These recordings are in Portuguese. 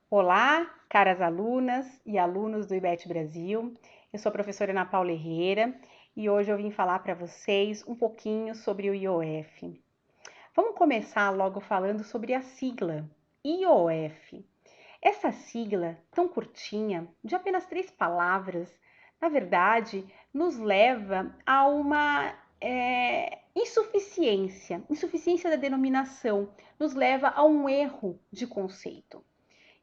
Olá, caras alunas e alunos do IBET Brasil. Eu sou a professora Ana Paula Herrera e hoje eu vim falar para vocês um pouquinho sobre o IOF. Vamos começar logo falando sobre a sigla IOF. Essa sigla tão curtinha, de apenas 3 palavras, na verdade, nos leva a uma insuficiência da denominação, nos leva a um erro de conceito.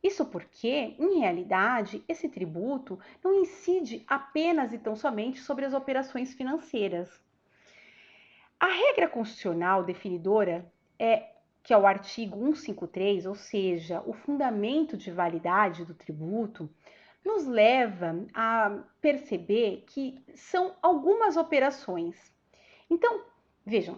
Isso porque, em realidade, esse tributo não incide apenas e tão somente sobre as operações financeiras. A regra constitucional definidora que é o artigo 153, ou seja, o fundamento de validade do tributo, nos leva a perceber que são algumas operações. Então, vejam,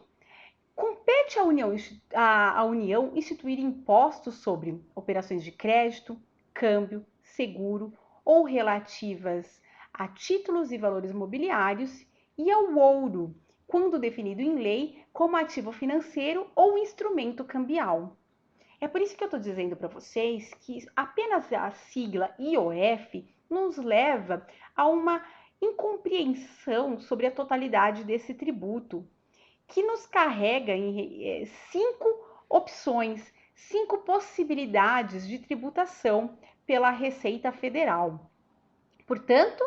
compete à União instituir impostos sobre operações de crédito, câmbio, seguro ou relativas a títulos e valores mobiliários e ao ouro, quando definido em lei como ativo financeiro ou instrumento cambial. É por isso que eu estou dizendo para vocês que apenas a sigla IOF nos leva a uma incompreensão sobre a totalidade desse tributo, que nos carrega em 5 opções, 5 possibilidades de tributação pela Receita Federal. Portanto,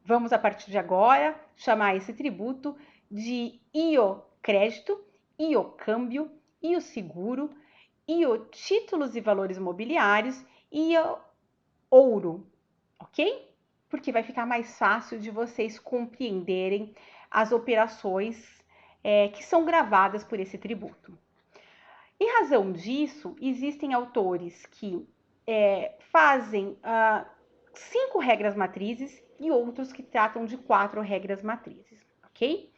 vamos a partir de agora chamar esse tributo de IO crédito, IO câmbio, IO seguro, IO títulos e valores mobiliários, IO ouro, ok? Porque vai ficar mais fácil de vocês compreenderem as operações que são gravadas por esse tributo. Em razão disso, existem autores que fazem 5 regras matrizes e outros que tratam de 4 regras matrizes, ok?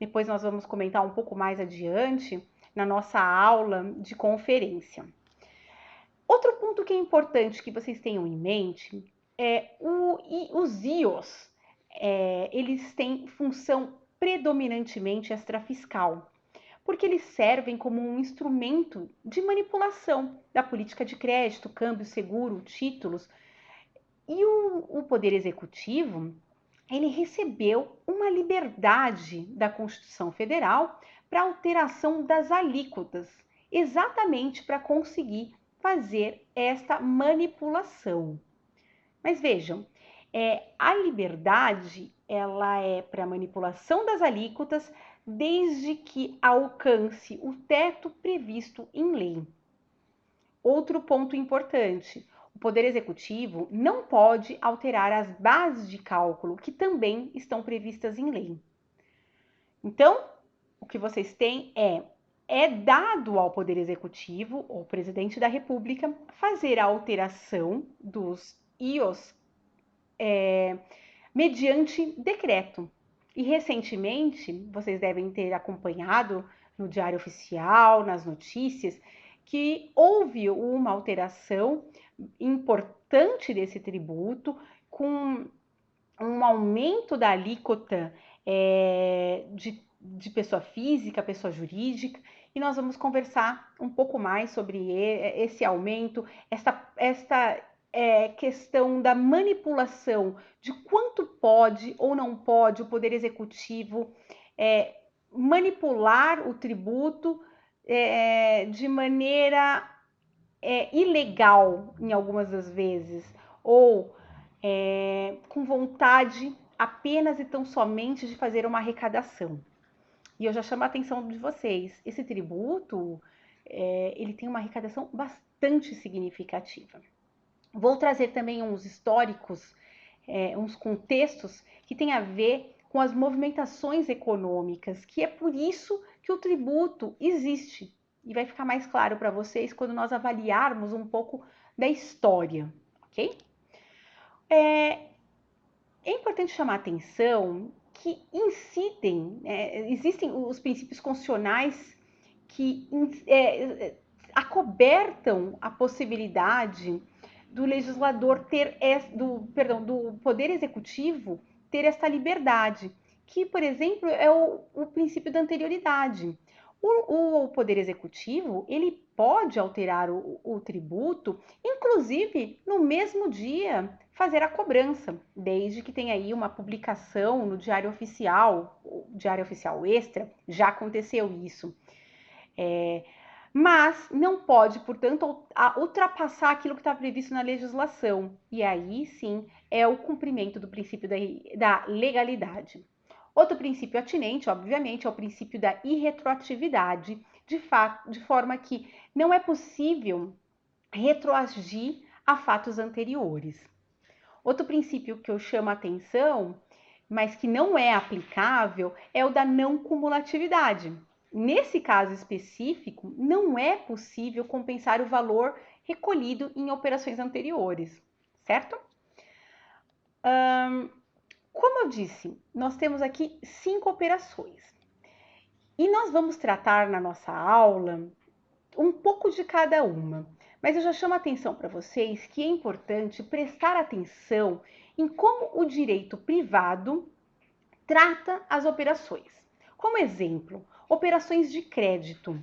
Depois nós vamos comentar um pouco mais adiante na nossa aula de conferência. Outro ponto que é importante que vocês tenham em mente é os IOs. Eles têm função predominantemente extrafiscal, porque eles servem como um instrumento de manipulação da política de crédito, câmbio, seguro, títulos. E o Poder Executivo, ele recebeu uma liberdade da Constituição Federal para alteração das alíquotas, exatamente para conseguir fazer esta manipulação. Mas vejam, a liberdade ela é para manipulação das alíquotas desde que alcance o teto previsto em lei. Outro ponto importante: o Poder Executivo não pode alterar as bases de cálculo que também estão previstas em lei. Então, o que vocês têm é dado ao Poder Executivo, ou Presidente da República, fazer a alteração dos IOs mediante decreto. E recentemente, vocês devem ter acompanhado no Diário Oficial, nas notícias, que houve uma alteração importante desse tributo, com um aumento da alíquota de pessoa física, pessoa jurídica, e nós vamos conversar um pouco mais sobre esse aumento, esta questão da manipulação de quanto pode ou não pode o Poder Executivo manipular o tributo de maneira ilegal, em algumas das vezes, ou com vontade apenas e tão somente de fazer uma arrecadação. E eu já chamo a atenção de vocês, esse tributo, ele tem uma arrecadação bastante significativa. Vou trazer também uns históricos, uns contextos que têm a ver com as movimentações econômicas, que é por isso que o tributo existe. E vai ficar mais claro para vocês quando nós avaliarmos um pouco da história, ok? É importante chamar a atenção que existem os princípios constitucionais que acobertam a possibilidade do legislador do Poder Executivo ter esta liberdade, que, por exemplo, é o princípio da anterioridade. O Poder Executivo, ele pode alterar o tributo, inclusive no mesmo dia fazer a cobrança, desde que tenha aí uma publicação no Diário Oficial, o Diário Oficial Extra, já aconteceu isso. Mas não pode, portanto, ultrapassar aquilo que está previsto na legislação. E aí sim é o cumprimento do princípio da legalidade. Outro princípio atinente, obviamente, é o princípio da irretroatividade, de forma que não é possível retroagir a fatos anteriores. Outro princípio que eu chamo a atenção, mas que não é aplicável, é o da não cumulatividade. Nesse caso específico, não é possível compensar o valor recolhido em operações anteriores, certo? Como eu disse, nós temos aqui 5 operações. E nós vamos tratar na nossa aula um pouco de cada uma. Mas eu já chamo a atenção para vocês que é importante prestar atenção em como o direito privado trata as operações. Como exemplo, operações de crédito.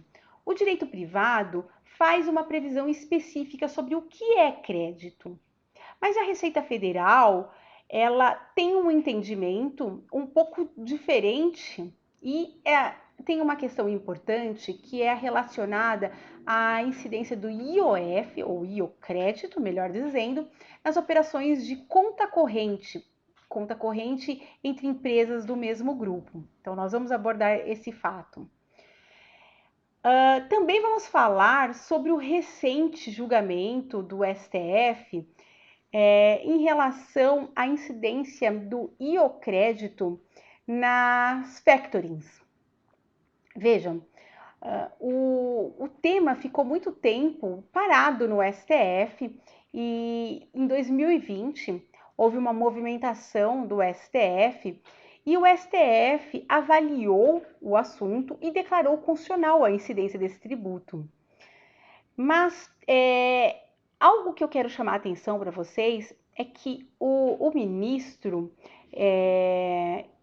O direito privado faz uma previsão específica sobre o que é crédito. Mas a Receita Federal, ela tem um entendimento um pouco diferente e tem uma questão importante que é relacionada à incidência do IOF, ou IOCrédito, melhor dizendo, nas operações de conta corrente entre empresas do mesmo grupo. Então, nós vamos abordar esse fato. Também vamos falar sobre o recente julgamento do STF em relação à incidência do IOCrédito nas factorings. Vejam, o tema ficou muito tempo parado no STF e em 2020 houve uma movimentação do STF e o STF avaliou o assunto e declarou constitucional a incidência desse tributo. Mas algo que eu quero chamar a atenção para vocês é que o ministro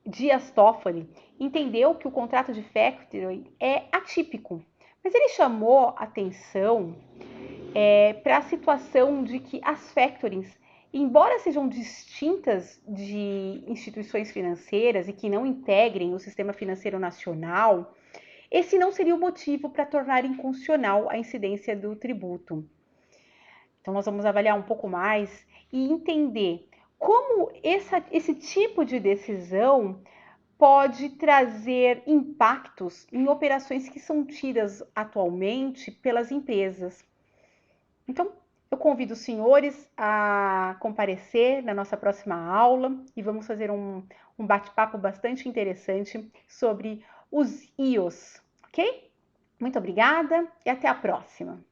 Dias Toffoli entendeu que o contrato de factoring é atípico, mas ele chamou atenção para a situação de que as factorings, embora sejam distintas de instituições financeiras e que não integrem o sistema financeiro nacional, esse não seria o motivo para tornar inconstitucional a incidência do tributo. Então, nós vamos avaliar um pouco mais e entender como esse tipo de decisão pode trazer impactos em operações que são tidas atualmente pelas empresas. Então, eu convido os senhores a comparecer na nossa próxima aula e vamos fazer um bate-papo bastante interessante sobre os IOs, ok? Muito obrigada e até a próxima!